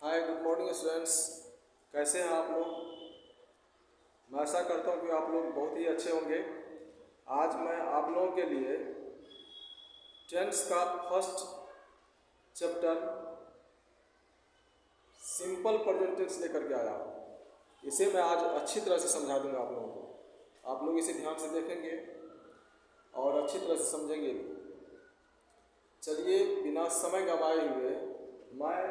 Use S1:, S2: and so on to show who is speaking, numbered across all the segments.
S1: Hi good morning students. कैसे हैं आप लोग? मैं आशा करता हूँ कि आप लोग बहुत ही अच्छे होंगे। आज मैं आप लोगों के लिए टेंस का first chapter simple present tense लेकर के आया हूँ। इसे मैं आज अच्छी तरह से समझा दूंगा आप लोगों को। आप लोग इसे ध्यान से देखेंगे और अच्छी तरह से समझेंगे। चलिए बिना समय गंवाए हुए मैं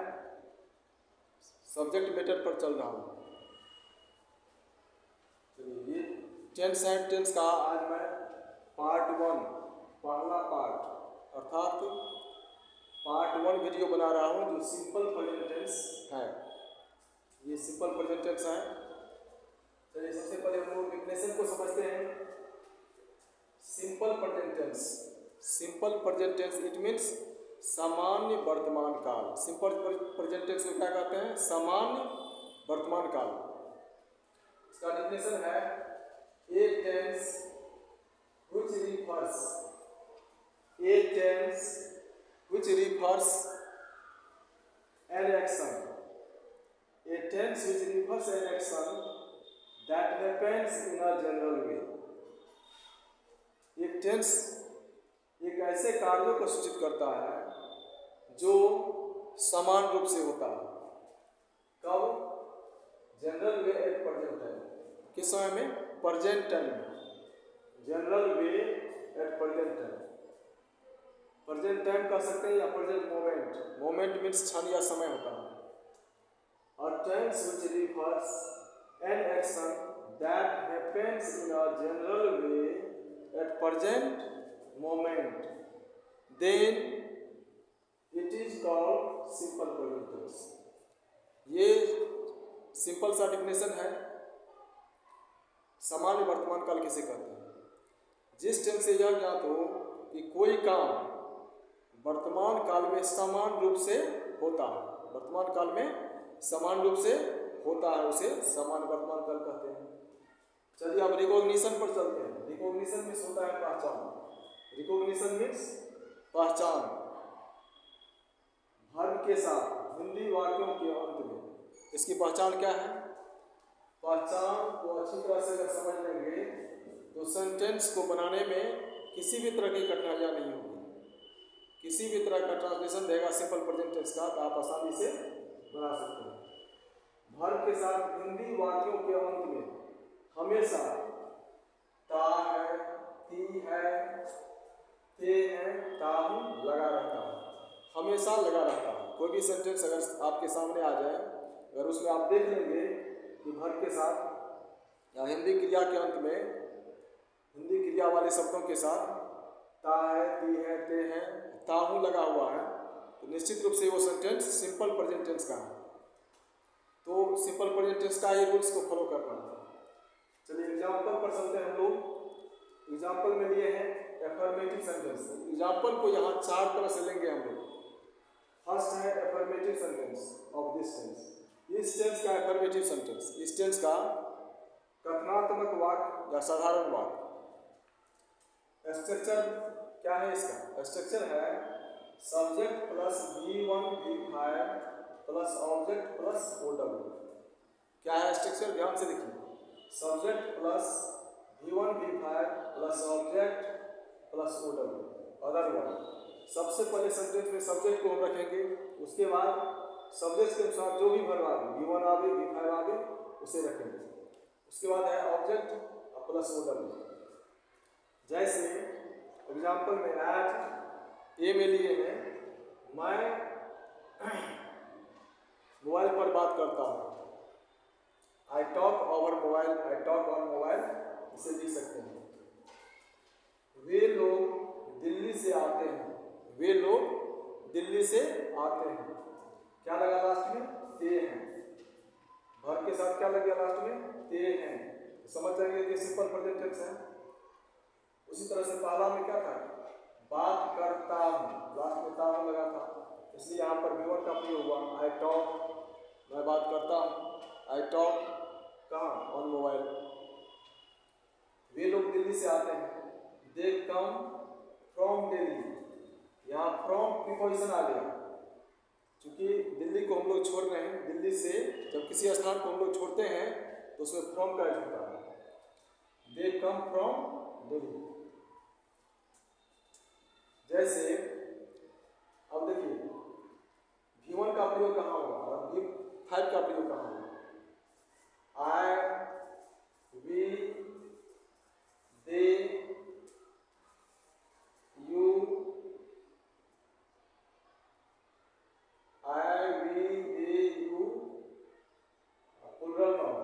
S1: सब्जेक्ट मैटर पर चल रहा हूँ। चलिए ये टेंस एंड टेंस का आज मैं पार्ट 1 पहला पार्ट अर्थात पार्ट 1 वीडियो बना रहा हूँ जो सिंपल प्रेजेंट टेंस है। ये सिंपल प्रेजेंट टेंस है। चलिए सबसे पहले हम लोग डेफिनेशन को समझते हैं। Simple present tense, simple present tense it means सामान्य वर्तमान काल। सिंपल प्रेजेंट टेंस को क्या कहते हैं? सामान्य वर्तमान काल। इसका डेफिनेशन है a tense which refers an action, a tense which refers an action that happens in a general way। एक टेंस एक ऐसे कार्यों को सूचित करता है जो समान रूप से होता है। कब? General way at present time. किस समय में? प्रेजेंट टाइम में। General way at present time. Present time कह सकते हैं या प्रेजेंट मोमेंट। मोमेंट मीन्स क्षण या समय होता है। और tense which refers an action that happens in a general way at present moment then it is called simple present tense. ये सिंपल सा डेफिनेशन है। सामान्य वर्तमान काल किसे कहते हैं? जिस टेंस से यह ज्ञात हो कि कोई काम वर्तमान काल में समान रूप से होता है, वर्तमान काल में समान रूप से होता है, उसे सामान्य वर्तमान काल कहते हैं। चलिए अब रिकॉग्निशन पर चलते हैं। रिकॉग्निशन मीन्स होता है पहचान। रिकॉग्निशन मीन्स पहचान। वर्ब के साथ हिंदी वाक्यों के अंत में इसकी पहचान क्या है? पहचान को अच्छी तरह से अगर समझ लेंगे तो सेंटेंस को बनाने में किसी भी तरह की कठिनाइयाँ नहीं होगी। किसी भी तरह का ट्रांसलेशन देगा सिंपल प्रेजेंट टेंस का तो आप आसानी से बना सकते हैं। वर्ब के साथ हिंदी वाक्यों के अंत में हमेशा ता है, ती है, ते है, ताहू लगा रहता है। हमेशा लगा रहता है। कोई भी सेंटेंस अगर आपके सामने आ जाए, अगर उसमें आप देख लेंगे कि वर्ब के साथ या हिंदी क्रिया के अंत में हिंदी क्रिया वाले शब्दों के साथ ता है, ती है, ते है, ताहू लगा हुआ है तो निश्चित रूप से वो सेंटेंस सिंपल प्रेजेंट टेंस का है। तो सिंपल प्रेजेंट टेंस का ये रूल्स को फॉलो करना है। चलिए एग्जाम्पल पर चलते हैं हम लोग। एग्जाम्पल में लिए हैं एफर्मेटिव सेंटेंस। एग्जाम्पल को यहाँ 4 तरह से लेंगे हम लोग। फर्स्ट है affirmative sentence of this tense. इस टेंस का एफर्मेटिव सेंटेंस, इस टेंस का कथनात्मक वाक्य या साधारण वाक्य। स्ट्रक्चर क्या है इसका? स्ट्रक्चर है subject plus V1 V5 plus object plus OW। क्या है स्ट्रक्चर? ध्यान से देखिए। Subject plus V1 V5 plus object plus OW other word. सबसे पहले सेंटेंस में सब्जेक्ट को हम रखेंगे, उसके बाद सब्जेक्ट के अनुसार जो भी वर्ब आवे, V1 आवे, V5 आवे, उसे रखेंगे। उसके बाद है ऑब्जेक्ट प्लस OW। जैसे एग्जाम्पल में आज ए में लिए हैं मैं मोबाइल पर बात करता हूँ। I talk over mobile, I talk on mobile, इसे लिख सकते हैं। वे लोग दिल्ली से आते हैं, वे लोग दिल्ली से आते हैं। क्या लगा लास्ट में? ते हैं। वर्ब के साथ क्या लग गया लास्ट में? ते हैं। समझ जाएंगे कि सिंपल प्रेजेंट टेंस है। उसी तरह से पहला में क्या था? बात करता हूँ, लास्ट में ता हूँ लगा था, इसलिए यहाँ पर V1 का प्रयोग हुआ। आई टॉक, मैं बात करता हूँ। आई टॉक कहाँ? On mobile. वे लोग दिल्ली से आते हैं। दे कम फ्रॉम दिल्ली, यहाँ फ्रॉम प्रीपोजिशन आ गया। चूँकि दिल्ली को हम लोग छोड़ रहे हैं, दिल्ली से जब किसी स्थान को हम लोग छोड़ते हैं तो उसमें फ्रॉम का यूज होता है। दे कम फ्रॉम दिल्ली। जैसे अब देखिए V1 का प्रयोग कहाँ होगा और V5 का प्रयोग कहाँ होगा? I, we, they, you, I, we, they, you, plural noun,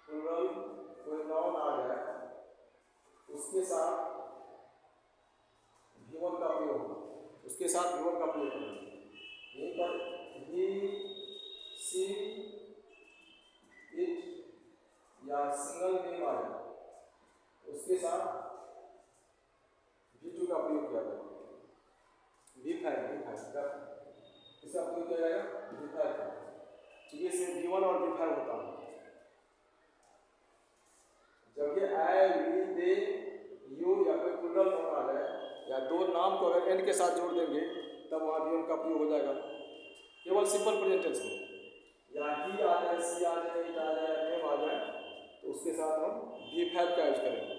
S1: plural कोई नाउन आ जाए उसके साथ V1 का प्रयोग होगा, उसके साथ V1 का प्रयोग होगा। यहीं पर he, she, it या सिंगल नेम आ जाए उसके साथ V2 का प्रयोग किया जाएगा। V5 इसका प्रयोग किया जाएगा V5 का, क्योंकि इसमें V1 और V5 होता है। जब ये I, we, they, you या कोई प्लूरल नाउन आ जाए या दो नाम को अगर एंड के साथ जोड़ देंगे तब वहाँ V1 का प्रयोग हो जाएगा, केवल सिंपल प्रेजेंट टेंस में। या ही आ जाए, सी आ जाए, इट आ जाए, नेम आ जाए तो उसके साथ हम V5 का यूज करेंगे।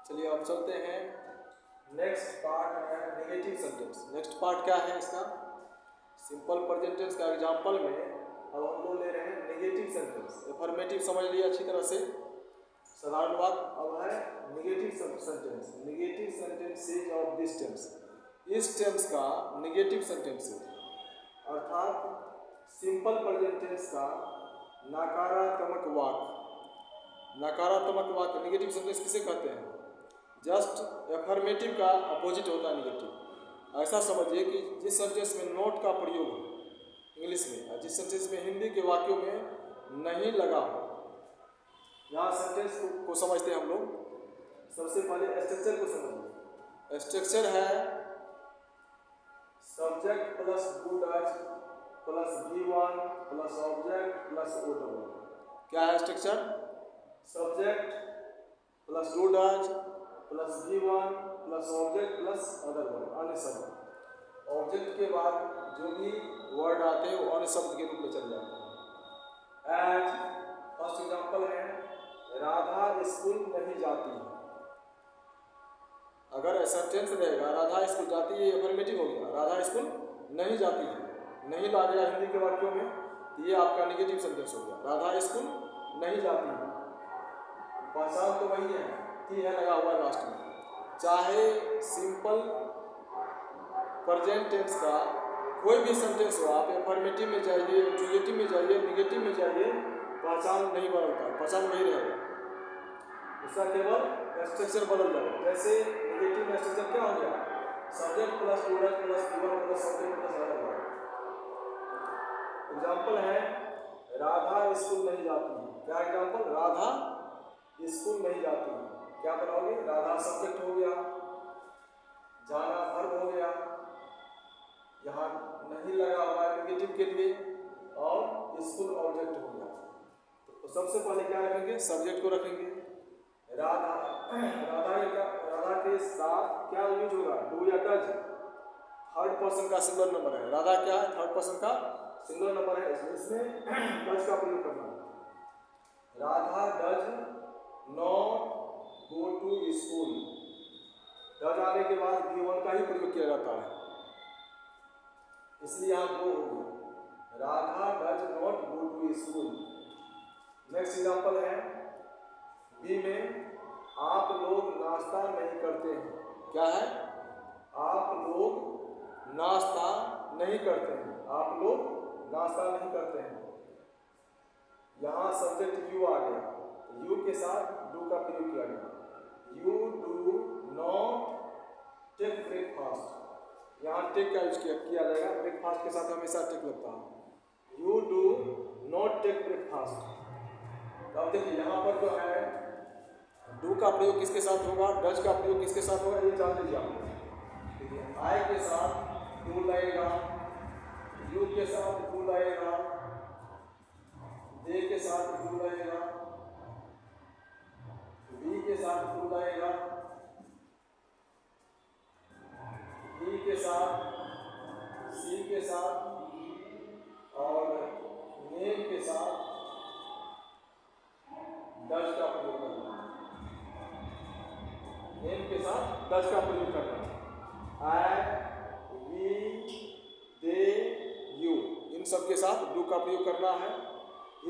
S1: चलिए अब चलते हैं, नेक्स्ट पार्ट है नेगेटिव सेंटेंस। नेक्स्ट पार्ट क्या है इसका? सिंपल प्रेजेंट टेंस का एग्जांपल में अब हम लोग ले रहे हैं नेगेटिव सेंटेंस। अफर्मेटिव समझ लिया अच्छी तरह से, साधारण वाक्य। अब है negative sentence. Negative sentences of this tense, इस टेंस का नेगेटिव सेंटेंसेज अर्थात सिंपल प्रेजेंट टेंस का नकारात्मक वाक्य। नकारात्मक वाक्य नेगेटिव सेंटेंस किसे कहते हैं? जस्ट अफर्मेटिव का अपोजिट होता है नेगेटिव। ऐसा समझिए कि जिस सेंटेंस में नॉट का प्रयोग हो इंग्लिश में और जिस सेंटेंस में हिंदी के वाक्यों में नहीं लगा हो, यहाँ सेंटेंस को समझते हैं हम लोग। सबसे पहले स्ट्रक्चर को समझिए। स्ट्रक्चर है subject plus do does plus V1 plus object plus OW। क्या है structure? Subject plus do does plus V1 plus object plus other word, अन्य शब्द। ऑब्जेक्ट के बाद जो भी वर्ड आते हैं वो अन्य शब्द के रूप में चल जाते हैं। एज फर्स्ट एग्जांपल है राधा स्कूल नहीं जाती है। अगर सेंटेंस रहेगा राधा स्कूल जाती है, अफर्मेटिव हो गया। राधा स्कूल नहीं जाती है, नहीं ला गया हिंदी के वाक्यों में, ये आपका नेगेटिव सेंटेंस हो गया। राधा स्कूल नहीं जाती है, पहचान तो वही है, टी है लगा हुआ लास्ट में। चाहे सिंपल प्रेजेंट टेंस का कोई भी सेंटेंस हो, आप अफर्मेटिव में जाइए, इंट्रोगेटिव में जाइए, नेगेटिव में जाइए, पहचान नहीं बदलता, पहचान वही रहेगा, उसका केवल स्ट्रक्चर बदल जाएगा। जैसे नेगेटिव में स्ट्रक्चर क्या हो गया? Subject plus do does plus V1 plus subject plus other word. Example है राधा स्कूल नहीं जाती है। क्या एग्जाम्पल? राधा स्कूल नहीं जाती है। क्या बनाओगे? राधा सब्जेक्ट हो गया, जाना वर्ब हो गया, यहाँ नहीं लगा हुआ है नेगेटिव के लिए, और स्कूल ऑब्जेक्ट हो गया। तो सबसे पहले क्या रखेंगे? सब्जेक्ट को रखेंगे। राधा के साथ क्या यूज होगा? डू या डज। थर्ड पर्सन का सिंगुलर नंबर है। राधा क्या है? थर्ड पर्सन का सिंगुलर नंबर है, इसमें डज का प्रयोग करना है। Radha does not go to school. Does आने के बाद V1 का ही प्रयोग किया जाता है, इसलिए यहाँ गो हो गया। Radha does not go to school. Next example है बी में आप लोग नाश्ता नहीं करते हैं। क्या है? आप लोग नाश्ता नहीं करते हैं। आप लोग नाश्ता नहीं करते हैं। यहाँ सब्जेक्ट यू आ गया, यू के साथ डू का प्रयोग किया गया। You do not take breakfast. यहाँ टेक का यूज किया जाएगा, ब्रेकफास्ट के साथ हमेशा टेक लगता है। You do not take breakfast. तो अब देखिए यहाँ पर जो है डू का प्रयोग किसके साथ होगा, डज का प्रयोग किसके साथ होगा, ये जान लीजिए आप। देखिए आई के साथ डू लगेगा, यू के साथ डू लगेगा, दे के साथ डू लगेगा, बी के साथ डू लगेगा, के साथ, सी के साथ और नेम के साथ डज का प्रयोग करना है। नेम के साथ डज का प्रयोग करना है। आई, वी, दे, यू, इन सब के साथ डू का प्रयोग करना है।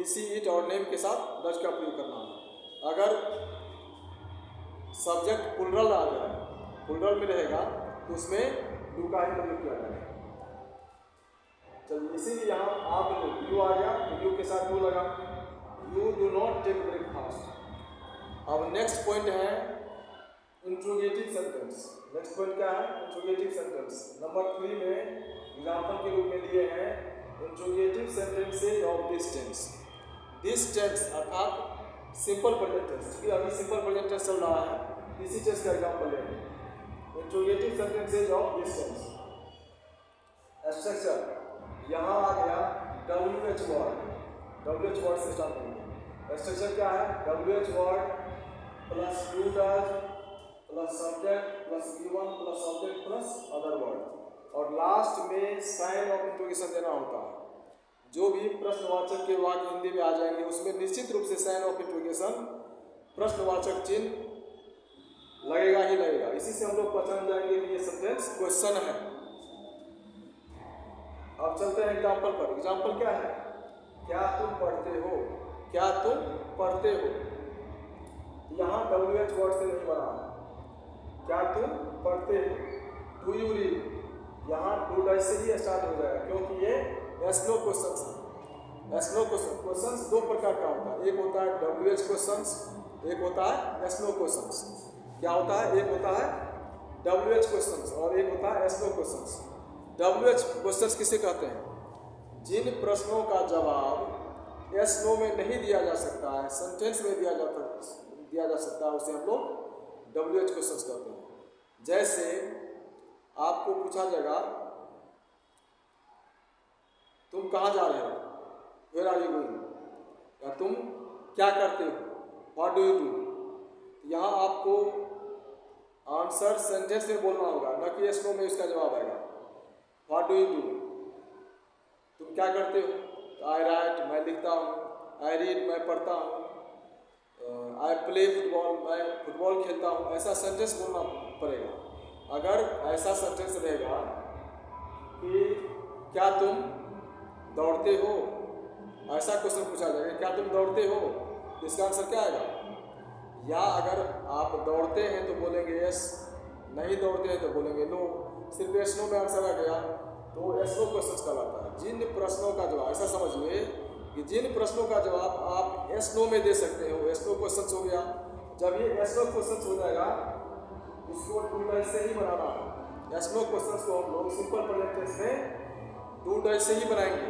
S1: इसी, इट और नेम के साथ डज का प्रयोग करना है। अगर सब्जेक्ट प्लुरल आ जाए, प्लुरल में रहेगा तो उसमें डू का ही प्रयोग किया जाएगा। चलिए, इसीलिए यहाँ आप लोग यू आ गया तो यू के साथ डू लगा। You do not take breakfast. अब नेक्स्ट पॉइंट है इंट्रोगेटिव सेंटेंस। नेक्स्ट पॉइंट क्या है? Interrogative sentence. नंबर 3 में एग्जाम्पल के रूप में लिए हैं interrogative sentences of this tense. This tense अर्थात सिंपल प्रेजेंट टेंस, क्योंकि अभी सिंपल प्रेजेंट टेंस चल रहा है, इसी टेंस का एग्जाम्पल लेंगे। Interrogative sentences of this tense. Structure यहाँ आ गया WH वर्ड। WH वर्ड से स्टार्ट करेंगे। स्ट्रक्चर क्या है? WH word plus do does plus subject plus V1 plus object plus other word, और लास्ट में साइन ऑफ इंट्रोगेशन देना होता है। जो भी प्रश्नवाचक के वाक्य हिंदी में आ जाएंगे उसमें निश्चित रूप से साइन ऑफ इंट्रोगेशन, प्रश्नवाचक चिन्ह लगेगा ही लगेगा। इसी से हम लोग पहचान जाएंगे कि ये सेंटेंस क्वेश्चन है। अब चलते हैं एग्जाम्पल पर। एग्जाम्पल क्या है? क्या तुम पढ़ते हो? क्या तुम पढ़ते हो? यहाँ WH वर्ड से नहीं बना है। क्या तुम पढ़ते हो? Do you read? यहाँ डू डज से ही स्टार्ट हो जाएगा, क्योंकि ये एस नो क्वेश्चंस है। एस नो क्वेश्चंस दो प्रकार का होता है। एक होता है WH क्वेश्चंस, एक होता है एस नो क्वेश्चंस। क्या होता है? एक होता है WH क्वेश्चंस और एक होता है yes no questions. WH questions किसे कहते हैं? जिन प्रश्नों का जवाब एस नो में नहीं दिया जा सकता है, सेंटेंस में दिया जा सकता है, उसे हम लोग WH क्वेश्चंस कहते हैं। जैसे आपको पूछा जाएगा तुम कहाँ जा रहे हो? Where are you going? या तुम क्या करते हो? What do you do? यहाँ आपको आंसर सेंटेंस में बोलना होगा, न कि एस नो में उसका जवाब आएगा। What do you do? तुम क्या करते हो? आई राइट, मैं लिखता हूँ। आई रीड, मैं पढ़ता हूँ। आई प्ले फुटबॉल, मैं फुटबॉल खेलता हूँ। ऐसा सेंटेंस बोलना पड़ेगा। अगर ऐसा सेंटेंस रहेगा कि क्या तुम दौड़ते हो, ऐसा क्वेश्चन पूछा जाएगा, क्या तुम दौड़ते हो, तो इसका आंसर क्या आएगा? या अगर आप दौड़ते हैं तो बोलेंगे यस, नहीं दौड़ते हैं तो बोलेंगे नो। सिर्फ एस नो में आंसर आ गया तो एस नो क्वेश्चन कहलाता है। जिन प्रश्नों का जवाब, ऐसा समझिए कि जिन प्रश्नों का जवाब आप एस नो में दे सकते हो, एस नो क्वेश्चन हो गया। जब ये एस नो क्वेश्चन हो जाएगा उसको डू डज से ही बनाना है। एस नो क्वेश्चन को हम लोग सिंपल प्रेजेंट टेंस में डू डज से ही बनाएंगे।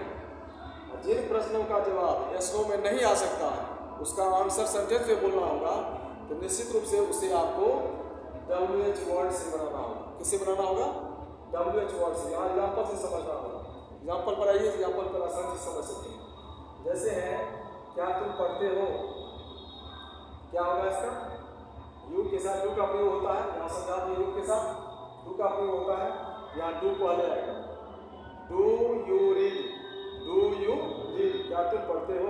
S1: जिन प्रश्नों का जवाब एस नो में नहीं आ सकता है, उसका आंसर सेंटेंस में बोलना होगा, तो निश्चित रूप से उसे आपको WH वर्ड से बनाना होगा। किससे बनाना होगा? WH वर्ड से। यहाँ एग्जाम्पल से समझना होगा। एग्जाम्पल पर आइए, एग्जाम्पल पर आसानी से समझ सकते हैं। जैसे है क्या तुम पढ़ते हो? क्या होगा इसका? यू के साथ डू का प्रयोग होता है। यहाँ समझा दिए, यू के साथ डू का प्रयोग होता है। यहाँ डू पहले आएगा। Do you read? Do you read? क्या तुम पढ़ते हो?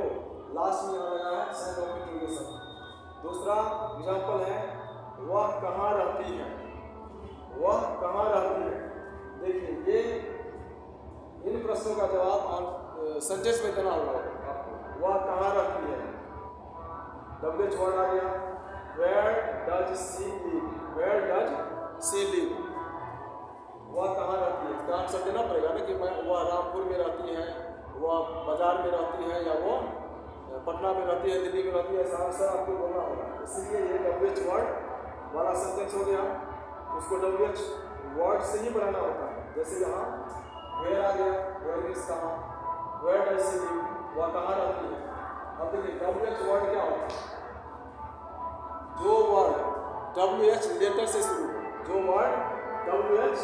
S1: लास्ट में यहाँ लगा है साइन ऑफ इंट्रोगेशन। दूसरा एग्जाम्पल है वह कहाँ रहती है? वह कहाँ रहती है? देखिए, ये इन प्रश्नों का जवाब सेंटेंस में देना होगा आपको। वह कहाँ रहती है? WH वर्ड आ गया। Where does she live? Where does she live? वह कहाँ रहती है? इसका आंसर देना पड़ेगा ना कि वह रामपुर में रहती है, वह बाजार में रहती है, या वह पटना में रहती है, दिल्ली में रहती है। ऐसा आंसर आपको बोलना होगा। इसलिए ये WH वर्ड वाला सेंटेंस हो गया, उसको WH वर्ड से ही बनाना होता है। जैसे यहाँ वेयर आ गया, वेयर मीन्स कहाँ, वेयर डज शी लिव, वह कहाँ रहती है। अब देखिए WH वर्ड क्या होता है? जो वर्ड WH लेटर से शुरू हो, जो वर्ड WH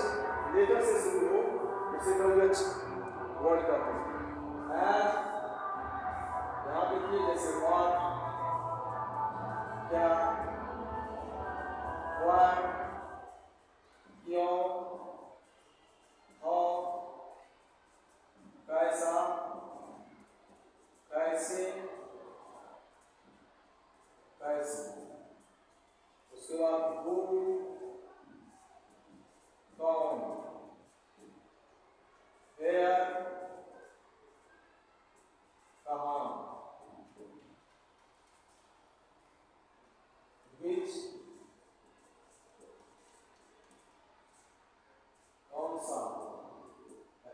S1: लेटर से शुरू हो उसे WH वर्ड कहते हैं। यहाँ देखिए जैसे व्हाट, क्या, व्हाई, क्यों,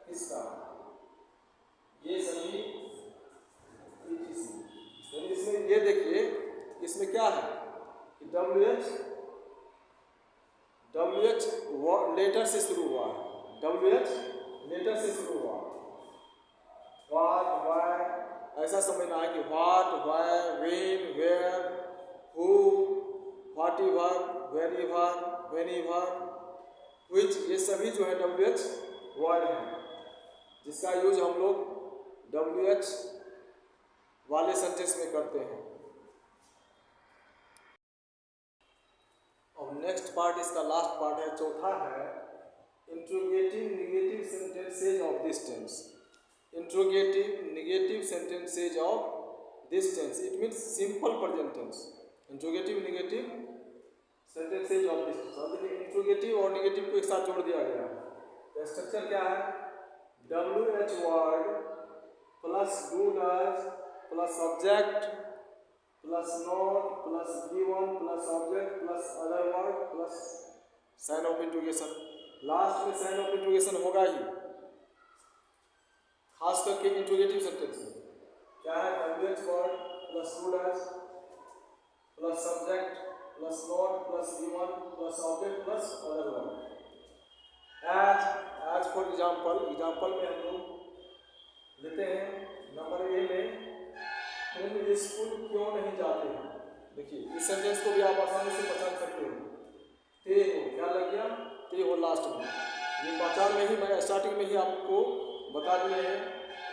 S1: किसका, ये सभी ETC। यानी इसमें ये देखिए इसमें क्या है कि WH लेटर से शुरू हुआ है, WH लेटर से शुरू हुआ। व्हाट, व्हाई, ऐसा समझना है कि what, why, when, where, who, whatever, wherever, whenever, which, ये सभी जो है WH वर्ड है, जिसका यूज हम लोग WH वाले सेंटेंस में करते हैं। और नेक्स्ट पार्ट, इसका लास्ट पार्ट है, चौथा है interrogative negative sentences of this tense. Interrogative negative sentences of this tense, it means simple present tense. Interrogative negative sentences of this tense, और इंट्रोगेटिव और निगेटिव को एक साथ जोड़ दिया गया है। तो स्ट्रक्चर क्या है, WH word plus do does plus subject plus not plus given plus object plus other word plus sign of interrogation. Last में साइन ऑफ इंट्रोगेशन होगा ही, खास करके इंट्रोगेटिव सेंटेंस में। क्या है, WH word plus do does plus subject plus not plus given plus object plus other word. As for example में हम लोग लेते हैं नंबर ए में, तुम स्कूल क्यों नहीं जाते हो। देखिए इस सेंटेंस को भी आप आसानी से पहचान सकते हो। ते हो, क्या लग गया, ते हो लास्ट में। ये पहचान में ही मैं स्टार्टिंग में ही आपको बता दिए हैं,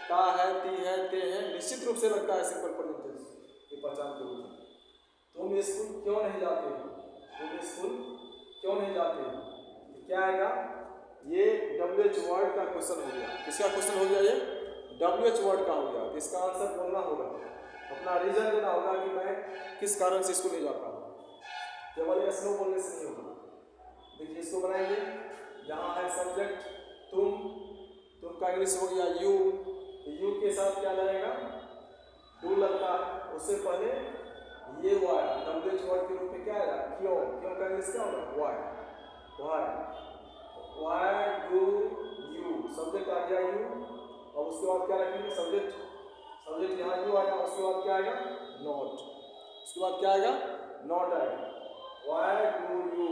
S1: ता है, ती है, ते है, निश्चित रूप से लगता है सिंपल प्रेजेंट टेंस की पहचान के रूप में। तुम स्कूल क्यों नहीं जाते हो, तुम स्कूल क्यों नहीं जाते हो, तो क्या आएगा, ये WH वर्ड का क्वेश्चन हो गया। किसका क्वेश्चन हो गया, ये WH वर्ड का हो गया। तो इसका आंसर बोलना होगा, अपना रीजन देना होगा कि मैं किस कारण से स्कूल नहीं जाता हूँ। केवल यस नो बोलने से नहीं होगा। देखिए इसको बनाएंगे, यहाँ है सब्जेक्ट तुम का इंग्लिश हो गया यू, तो यू के साथ क्या लगेगा, डू लगता है। उससे पहले ये वाई, WH वर्ड के रूप में क्या आएगा, क्यों का इंग्लिश क्या होगा, वाई डू यू, सब्जेक्ट आ गया यू, और उसके बाद क्या रखेंगे, सब्जेक्ट यहाँ यू आया, उसके बाद क्या आएगा, नॉट, उसके बाद क्या आएगा, नॉट आएगा। वाई डू यू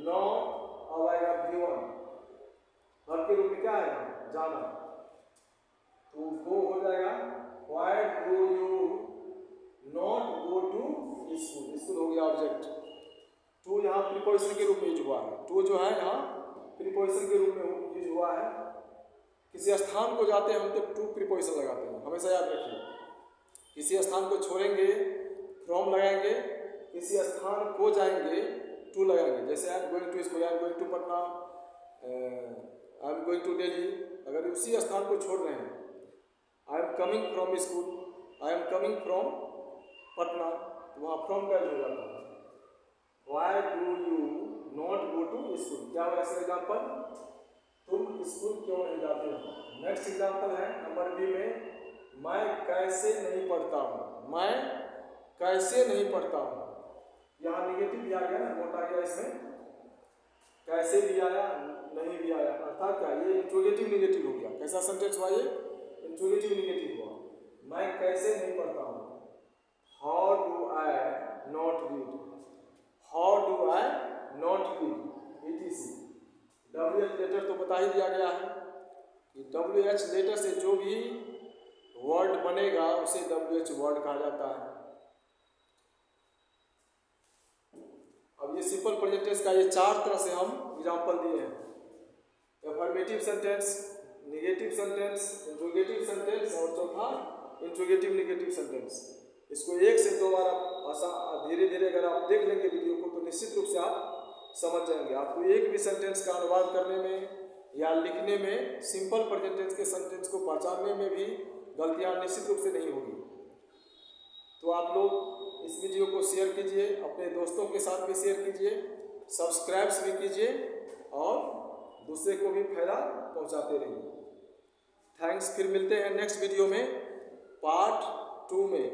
S1: नॉट, अब आएगा गिवन, वर्ब के रूप में क्या आएगा, जाना, तो गो हो जाएगा, why do you not go to school, school हो गया ऑब्जेक्ट। टू यहाँ प्रीपोजिशन के रूप में यूज हुआ है, टू जो है यहाँ प्रीपोजिशन के रूप में यूज हुआ है। किसी स्थान को जाते हैं हम तो टू प्रीपोजिशन लगाते हैं, हमेशा याद रखिए। किसी स्थान को छोड़ेंगे फ्रॉम लगाएंगे, किसी स्थान को जाएंगे टू लगाएंगे। जैसे I am going to school, I am going to Patna, I am going to Delhi. अगर उसी स्थान को छोड़ रहे हैं, I am coming from school, I am coming from Patna, तो वहाँ फ्रॉम का यूज हो जाता है। Why do you not go to school, क्या होगा इसका एग्जाम्पल, तुम स्कूल क्यों नहीं जाते हो। नेक्स्ट एग्जाम्पल है नंबर बी में, मैं कैसे नहीं पढ़ता हूँ, मैं कैसे नहीं पढ़ता हूँ। यहाँ निगेटिव भी आ गया ना, नोट आ गया इसमें, कैसे भी आया नहीं भी आया, अर्थात क्या, ये इंट्रोगेटिव निगेटिव हो गया। कैसा सेंटेंस हुआ ये, इंट्रोगेटिव निगेटिव हुआ। मैं कैसे नहीं पढ़ता हूँ, how do I not read, how do I not read, ETC। WH letter तो बता ही दिया गया है कि WH लेटर से जो भी वर्ड बनेगा उसे WH वर्ड कहा जाता है। अब ये सिंपल प्रेजेंट टेंस का ये चार तरह से हम एग्जांपल दिए हैं, affirmative sentence, negative sentence, interrogative sentence और चौथा इंट्रोगेटिव निगेटिव सेंटेंस। इसको एक से दो बार आप धीरे धीरे अगर आप देख लेंगे वीडियो को तो निश्चित रूप से आप समझ जाएंगे। आपको एक भी सेंटेंस का अनुवाद करने में या लिखने में, सिंपल प्रेजेंट टेंस के सेंटेंस को पहचानने में भी गलतियां निश्चित रूप से नहीं होगी। तो आप लोग इस वीडियो को शेयर कीजिए, अपने दोस्तों के साथ भी शेयर कीजिए, सब्सक्राइब्स भी कीजिए और दूसरे को भी फायदा पहुंचाते रहिए। थैंक्स, फिर मिलते हैं नेक्स्ट वीडियो में पार्ट 2 में।